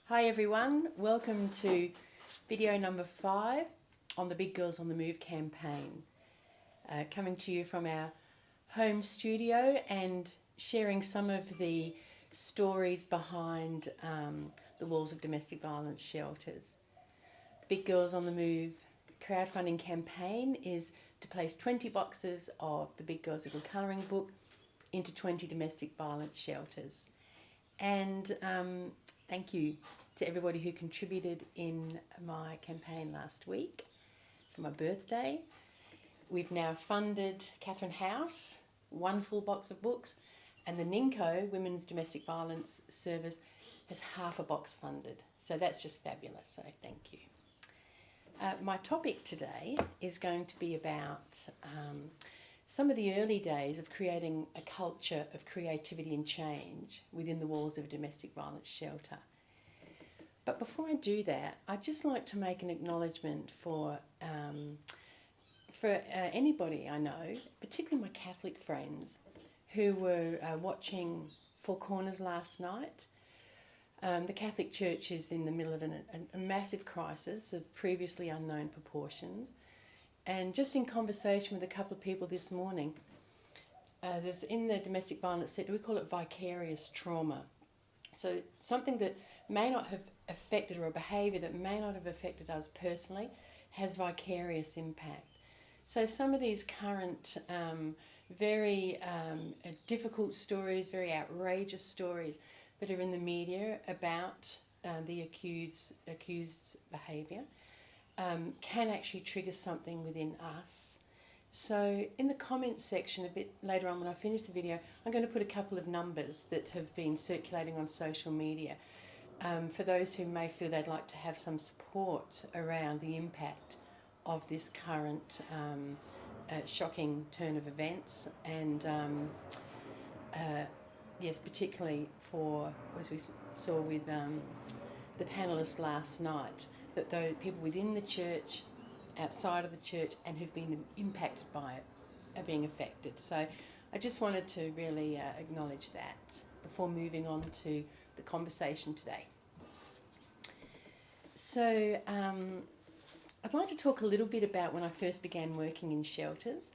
Hi everyone, welcome to video number 5 on the Big Girls on the Move campaign. Coming to you from our home studio and sharing some of the stories behind the walls of domestic violence shelters. The Big Girls on the Move crowdfunding campaign is to place 20 boxes of the Big Girls Little Colouring Book into 20 domestic violence shelters. And thank you to everybody who contributed in my campaign last week for my birthday. We've now funded Catherine House, one full box of books, and the NINCO, Women's Domestic Violence Service, has half a box funded. So that's just fabulous, so thank you. My topic today is going to be about some of the early days of creating a culture of creativity and change within the walls of a domestic violence shelter. But before I do that, I'd just like to make an acknowledgement for anybody I know, particularly my Catholic friends, who were watching Four Corners last night. The Catholic Church is in the middle of a massive crisis of previously unknown proportions. And just in conversation with a couple of people this morning, there's in the domestic violence sector, we call it vicarious trauma. So something that may not have affected, or a behaviour that may not have affected us personally, has vicarious impact. So some of these current very difficult stories, very outrageous stories that are in the media about the accused's behaviour can actually trigger something within us. So in the comments section a bit later on when I finish the video, I'm going to put a couple of numbers that have been circulating on social media for those who may feel they'd like to have some support around the impact of this current shocking turn of events, and yes, particularly for, as we saw with the panellists last night, that those people within the church, outside of the church, and who've been impacted by it are being affected. So I just wanted to really acknowledge that before moving on to the conversation today. So I'd like to talk a little bit about when I first began working in shelters.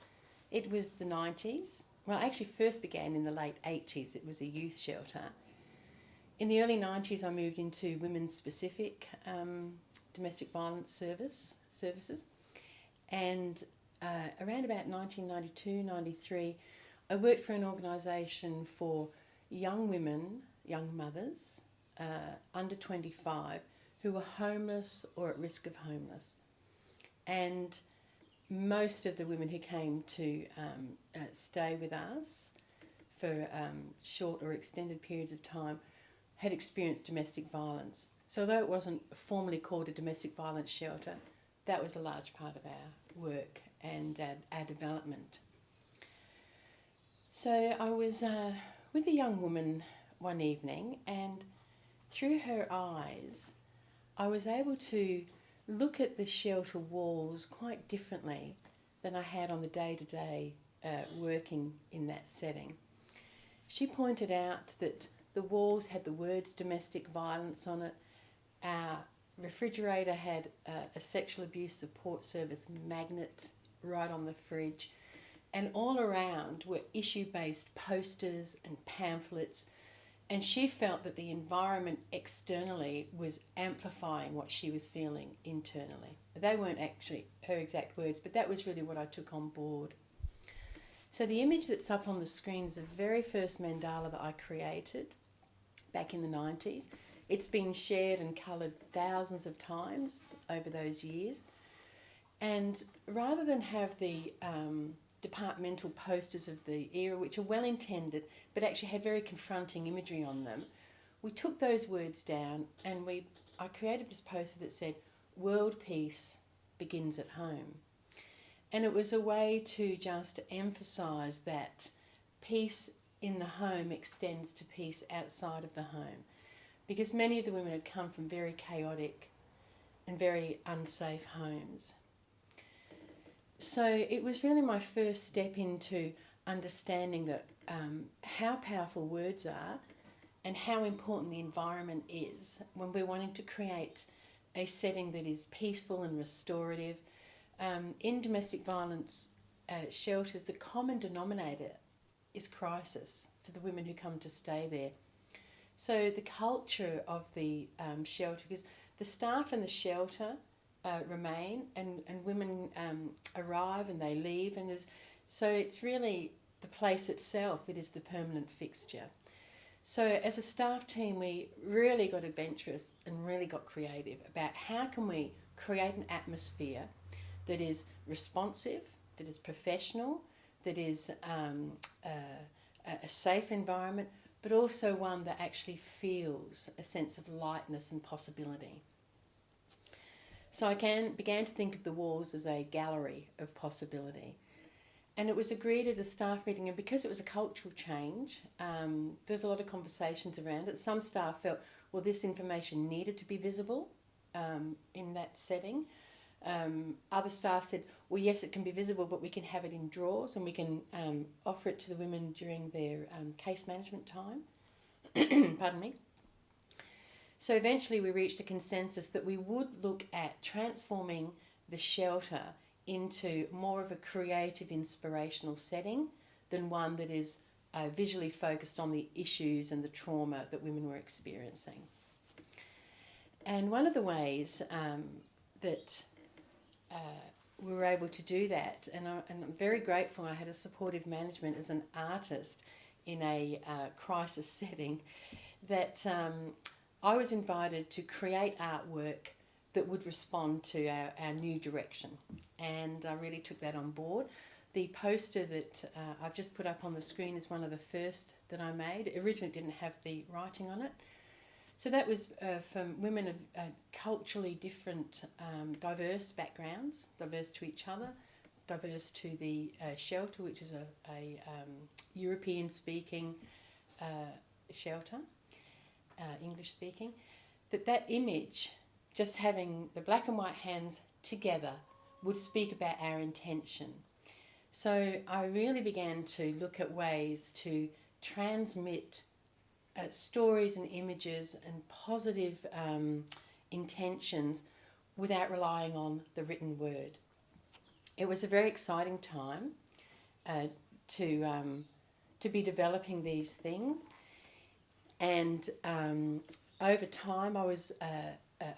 It was the 90s. Well, I actually first began in the late 80s. It was a youth shelter. In the early 90s, I moved into women's specific domestic violence services. And around about 1992, 93, I worked for an organisation for young women, young mothers, under 25, who were homeless or at risk of homeless. And most of the women who came to stay with us for short or extended periods of time had experienced domestic violence. So although it wasn't formally called a domestic violence shelter, that was a large part of our work and our development. So I was with a young woman one evening, and through her eyes I was able to look at the shelter walls quite differently than I had on the day-to-day working in that setting. She pointed out that the walls had the words domestic violence on it. Our refrigerator had a sexual abuse support service magnet right on the fridge, and all around were issue-based posters and pamphlets, and she felt that the environment externally was amplifying what she was feeling internally. They weren't actually her exact words, but that was really what I took on board. So the image that's up on the screen is the very first mandala that I created back in the 90s. It's been shared and coloured thousands of times over those years. And rather than have the departmental posters of the era, which are well intended but actually had very confronting imagery on them, we took those words down and I created this poster that said, "World peace begins at home." And it was a way to just emphasise that peace in the home extends to peace outside of the home, because many of the women had come from very chaotic and very unsafe homes. So it was really my first step into understanding that how powerful words are and how important the environment is when we're wanting to create a setting that is peaceful and restorative. In domestic violence shelters, the common denominator is crisis for the women who come to stay there. So the culture of the shelter, because the staff in the shelter remain, and women arrive and they leave, and so it's really the place itself that is the permanent fixture. So as a staff team, we really got adventurous and really got creative about how can we create an atmosphere that is responsive, that is professional, that is a safe environment, but also one that actually feels a sense of lightness and possibility. So I began to think of the walls as a gallery of possibility. And it was agreed at a staff meeting, and because it was a cultural change, there's a lot of conversations around it. Some staff felt, well, this information needed to be visible in that setting. Other staff said, well, yes, it can be visible, but we can have it in drawers and we can offer it to the women during their case management time. Pardon me. So eventually we reached a consensus that we would look at transforming the shelter into more of a creative, inspirational setting than one that is visually focused on the issues and the trauma that women were experiencing. And one of the ways that we were able to do that, and I'm very grateful I had a supportive management as an artist in a crisis setting, that I was invited to create artwork that would respond to our new direction, and I really took that on board. The poster that I've just put up on the screen is one of the first that I made. It originally didn't have the writing on it. So that was from women of culturally different, diverse backgrounds, diverse to each other, diverse to the shelter, which is a European-speaking shelter, English-speaking. That image, just having the black and white hands together, would speak about our intention. So I really began to look at ways to transmit stories and images and positive intentions without relying on the written word. It was a very exciting time to be developing these things, and over time I was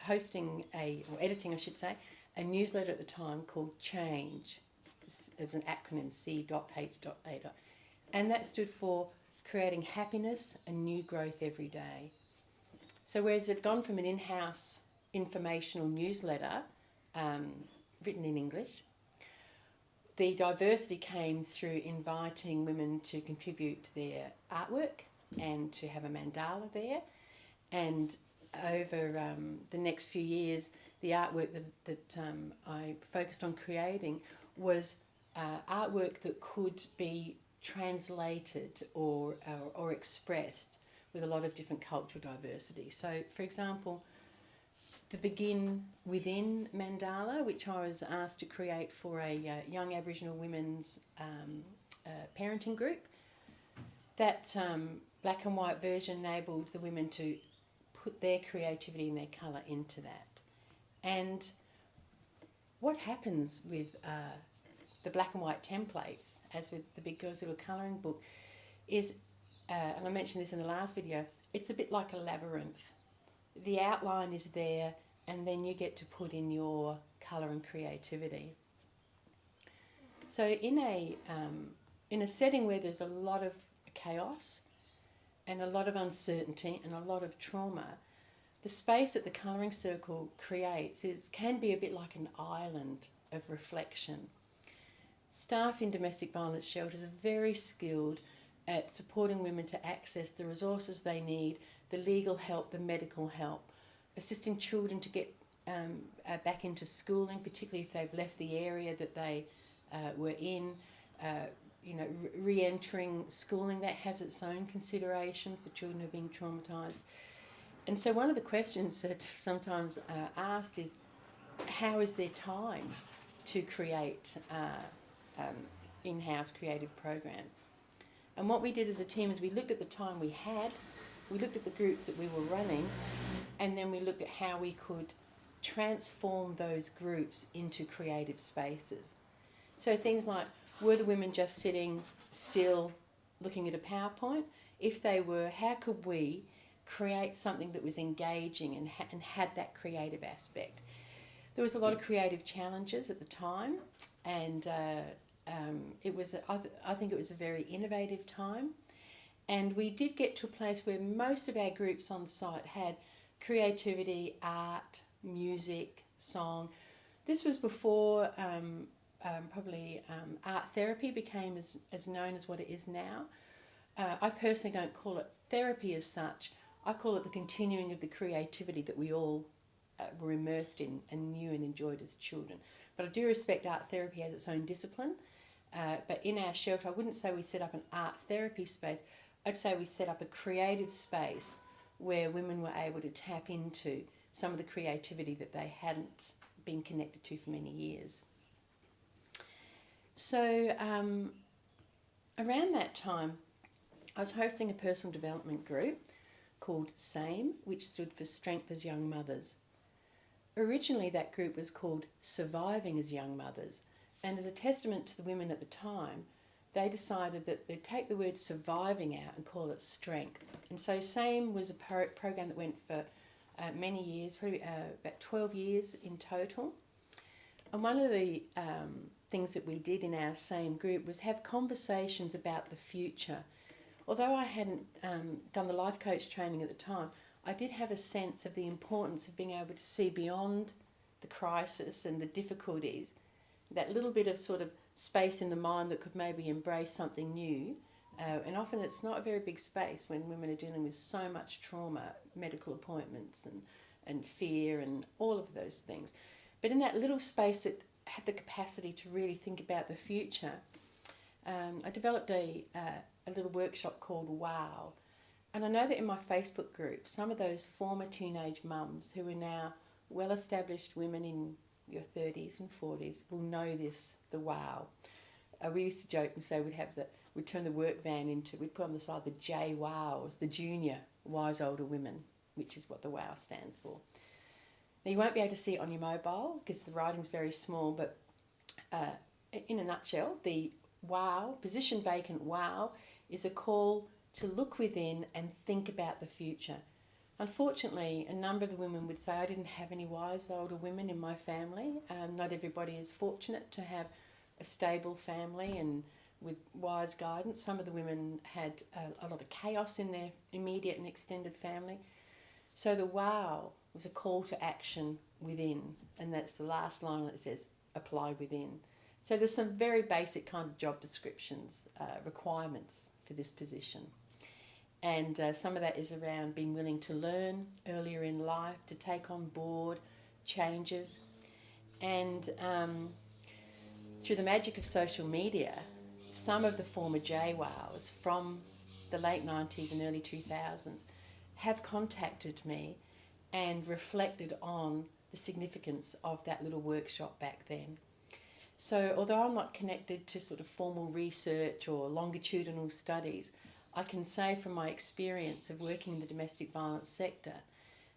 hosting or editing, I should say, a newsletter at the time called Change. It was an acronym, C.H.A. And that stood for creating happiness and new growth every day. So whereas it had gone from an in-house informational newsletter written in English, the diversity came through inviting women to contribute their artwork and to have a mandala there. And over the next few years, the artwork that I focused on creating was artwork that could be translated or expressed with a lot of different cultural diversity. So, for example, the Begin Within mandala, which I was asked to create for a young Aboriginal women's parenting group, that black and white version enabled the women to put their creativity and their colour into that. And what happens with the black and white templates, as with the Big Girls Little Colouring Book, is, and I mentioned this in the last video, it's a bit like a labyrinth. The outline is there, and then you get to put in your colour and creativity. So in a setting where there's a lot of chaos and a lot of uncertainty and a lot of trauma, the space that the colouring circle creates can be a bit like an island of reflection. Staff in domestic violence shelters are very skilled at supporting women to access the resources they need, the legal help, the medical help, assisting children to get back into schooling, particularly if they've left the area that they were in, re-entering schooling. That has its own considerations for children who are being traumatised. And so one of the questions that sometimes asked is, how is there time to create in-house creative programs? And what we did as a team is we looked at the time we had we looked at the groups that we were running, and then we looked at how we could transform those groups into creative spaces. So things like, were the women just sitting still looking at a PowerPoint? If they were, how could we create something that was engaging and had that creative aspect? There was a lot of creative challenges at the time, and I think it was a very innovative time. And we did get to a place where most of our groups on site had creativity, art, music, song. This was before art therapy became as known as what it is now. I personally don't call it therapy as such. I call it the continuing of the creativity that we all were immersed in and knew and enjoyed as children. But I do respect art therapy as its own discipline. But in our shelter, I wouldn't say we set up an art therapy space. I'd say we set up a creative space where women were able to tap into some of the creativity that they hadn't been connected to for many years. So around that time, I was hosting a personal development group called SAME, which stood for Strength as Young Mothers. Originally, that group was called Surviving as Young Mothers, and as a testament to the women at the time, they decided that they'd take the word surviving out and call it strength. And so SAME was a program that went for many years, probably about 12 years in total. And one of the things that we did in our SAME group was have conversations about the future. Although I hadn't done the life coach training at the time, I did have a sense of the importance of being able to see beyond the crisis and the difficulties, that little bit of sort of space in the mind that could maybe embrace something new. And often it's not a very big space when women are dealing with so much trauma, medical appointments and fear and all of those things. But in that little space that had the capacity to really think about the future, I developed a little workshop called WOW. And I know that in my Facebook group, some of those former teenage mums who are now well-established women in your 30s and 40s will know this, the WOW. We used to joke and say we'd turn the work van into, we'd put on the side the JWOWs, the junior wise older women, which is what the WOW stands for. Now you won't be able to see it on your mobile because the writing's very small, but in a nutshell, the WOW, position vacant WOW, is a call to look within and think about the future. Unfortunately, a number of the women would say, I didn't have any wise older women in my family. Not everybody is fortunate to have a stable family and with wise guidance. Some of the women had a lot of chaos in their immediate and extended family. So the WOW was a call to action within, and that's the last line that says, apply within. So there's some very basic kind of job descriptions, requirements for this position. And some of that is around being willing to learn earlier in life, to take on board changes. And through the magic of social media, some of the former JWOWs from the late 90s and early 2000s have contacted me and reflected on the significance of that little workshop back then. So although I'm not connected to sort of formal research or longitudinal studies, I can say from my experience of working in the domestic violence sector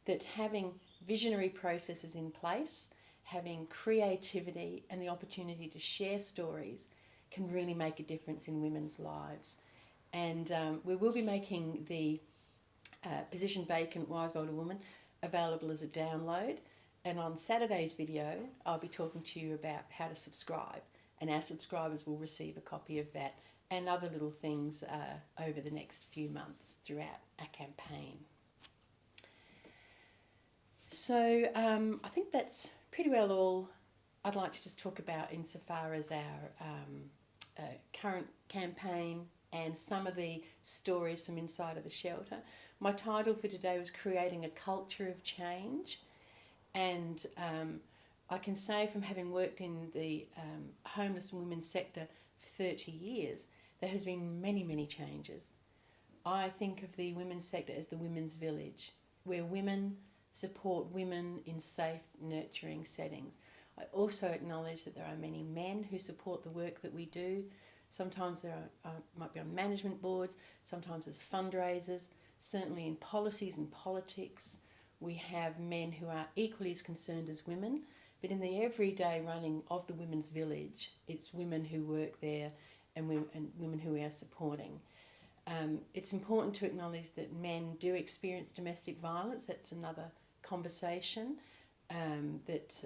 that having visionary processes in place, having creativity and the opportunity to share stories can really make a difference in women's lives. And we will be making the position vacant wise older woman available as a download. And on Saturday's video, I'll be talking to you about how to subscribe. And our subscribers will receive a copy of that and other little things over the next few months throughout our campaign. So I think that's pretty well all I'd like to just talk about insofar as our current campaign and some of the stories from inside of the shelter. My title for today was Creating a Culture of Change. And I can say from having worked in the homeless women's sector for 30 years, there has been many, many changes. I think of the women's sector as the women's village, where women support women in safe, nurturing settings. I also acknowledge that there are many men who support the work that we do. Sometimes there might be on management boards, sometimes as fundraisers, certainly in policies and politics, we have men who are equally as concerned as women, but in the everyday running of the women's village, it's women who work there and women who we are supporting. It's important to acknowledge that men do experience domestic violence. That's another conversation. That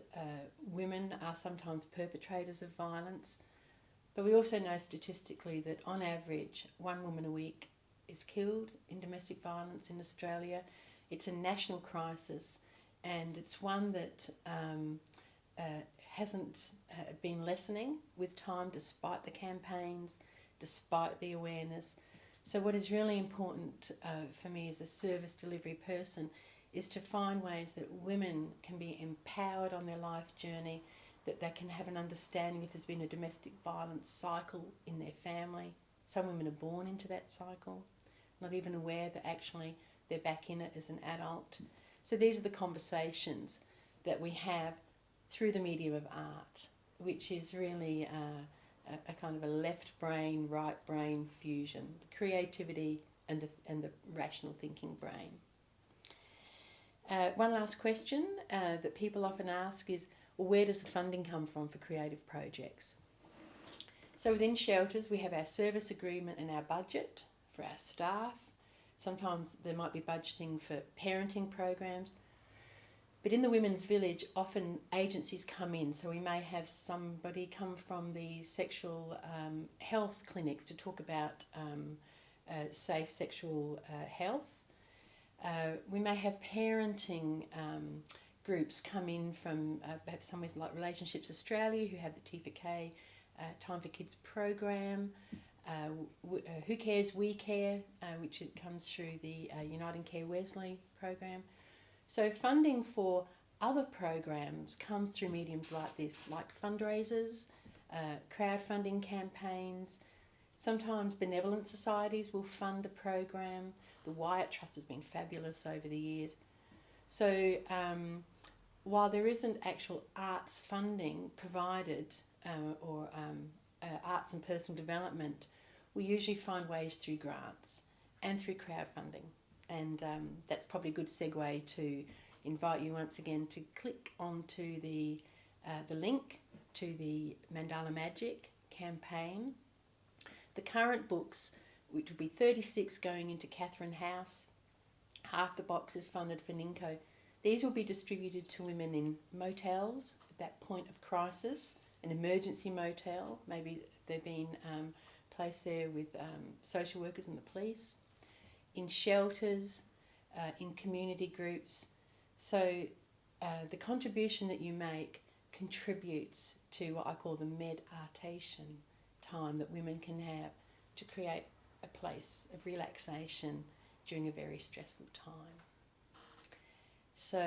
women are sometimes perpetrators of violence. But we also know statistically that on average, 1 woman a week is killed in domestic violence in Australia. It's a national crisis, and it's one that hasn't been lessening with time, despite the campaigns, despite the awareness. So what is really important for me as a service delivery person is to find ways that women can be empowered on their life journey, that they can have an understanding if there's been a domestic violence cycle in their family. Some women are born into that cycle, not even aware that actually they're back in it as an adult. So these are the conversations that we have through the medium of art, which is really a kind of a left brain, right brain fusion, the creativity and the rational thinking brain. One last question that people often ask is, well, where does the funding come from for creative projects? So within shelters, we have our service agreement and our budget for our staff. Sometimes there might be budgeting for parenting programs. But in the women's village, often agencies come in. So we may have somebody come from the sexual health clinics to talk about safe sexual health. We may have parenting groups come in from perhaps somewhere like Relationships Australia, who have the T4K Time for Kids program. Who Cares, We Care, which it comes through the Uniting Care Wesley program. So funding for other programs comes through mediums like this, like fundraisers, crowdfunding campaigns. Sometimes benevolent societies will fund a program. The Wyatt Trust has been fabulous over the years. So while there isn't actual arts funding provided or arts and personal development, we usually find ways through grants and through crowdfunding. And that's probably a good segue to invite you once again to click onto the link to the Mandala Magic campaign. The current books, which will be 36 going into Catherine House, half the box is funded for Ninko. These will be distributed to women in motels at that point of crisis, an emergency motel, maybe they've been placed there with social workers and the police, in shelters, in community groups. So the contribution that you make contributes to what I call the med-artation time that women can have to create a place of relaxation during a very stressful time. So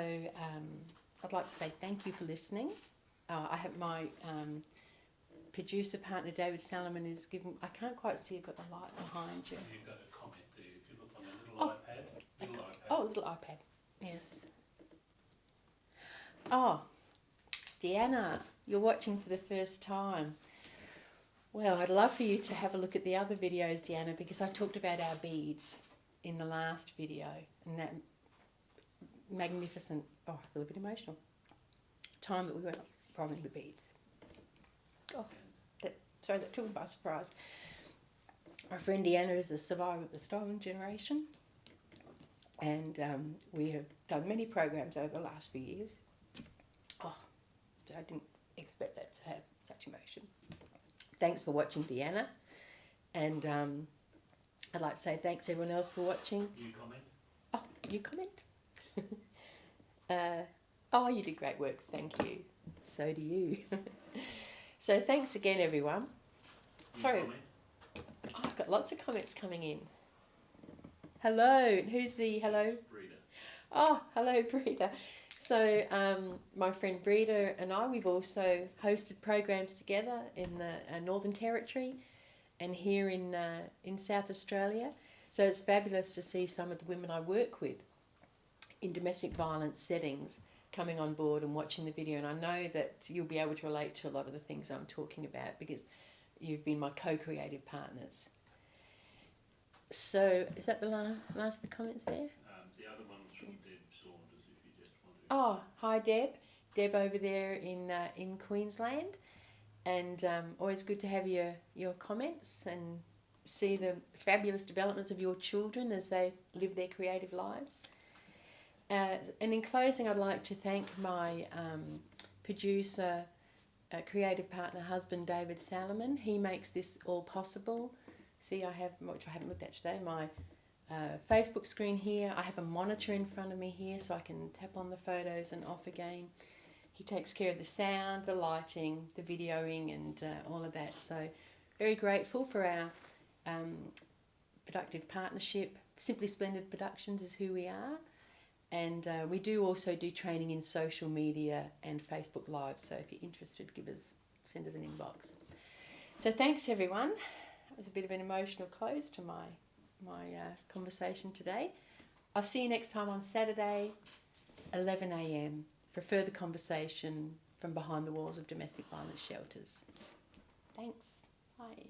I'd like to say thank you for listening. I have my producer partner David Salomon is given, I can't quite see, I've got the light behind you. You've got a comment there, if you look on the little iPad. Oh, little iPad, yes. Oh, Deanna, you're watching for the first time. Well, I'd love for you to have a look at the other videos, Deanna, because I talked about our beads in the last video, and that magnificent, oh, I feel a bit emotional, time that we went probably the beads. Oh, that took me by surprise. My friend Deanna is a survivor of the stolen generation, and we have done many programs over the last few years. Oh, I didn't expect that to have such emotion. Thanks for watching, Deanna, and I'd like to say thanks to everyone else for watching. You comment? Oh, you comment? Oh, you did great work, thank you. So do you. So thanks again, everyone. Sorry, oh, I've got lots of comments coming in. Hello, who's the hello? Breeder. Oh, hello, Breeder. So my friend Breeder and I, we've also hosted programs together in the Northern Territory and here in South Australia. So it's fabulous to see some of the women I work with in domestic violence settings coming on board and watching the video, and I know that you'll be able to relate to a lot of the things I'm talking about because you've been my co-creative partners. So is that the last of the comments there? The other one was from Deb Saunders, if you just want to. Oh, hi Deb. Deb over there in Queensland. And always good to have your comments and see the fabulous developments of your children as they live their creative lives. And in closing, I'd like to thank my producer, creative partner, husband, David Salomon. He makes this all possible. See, I have, which I haven't looked at today, my Facebook screen here. I have a monitor in front of me here so I can tap on the photos and off again. He takes care of the sound, the lighting, the videoing and all of that. So very grateful for our productive partnership. Simply Splendid Productions is who we are. And we do also do training in social media and Facebook Live. So if you're interested, send us an inbox. So thanks everyone. That was a bit of an emotional close to my conversation today. I'll see you next time on Saturday, 11 a.m. for further conversation from behind the walls of domestic violence shelters. Thanks. Bye.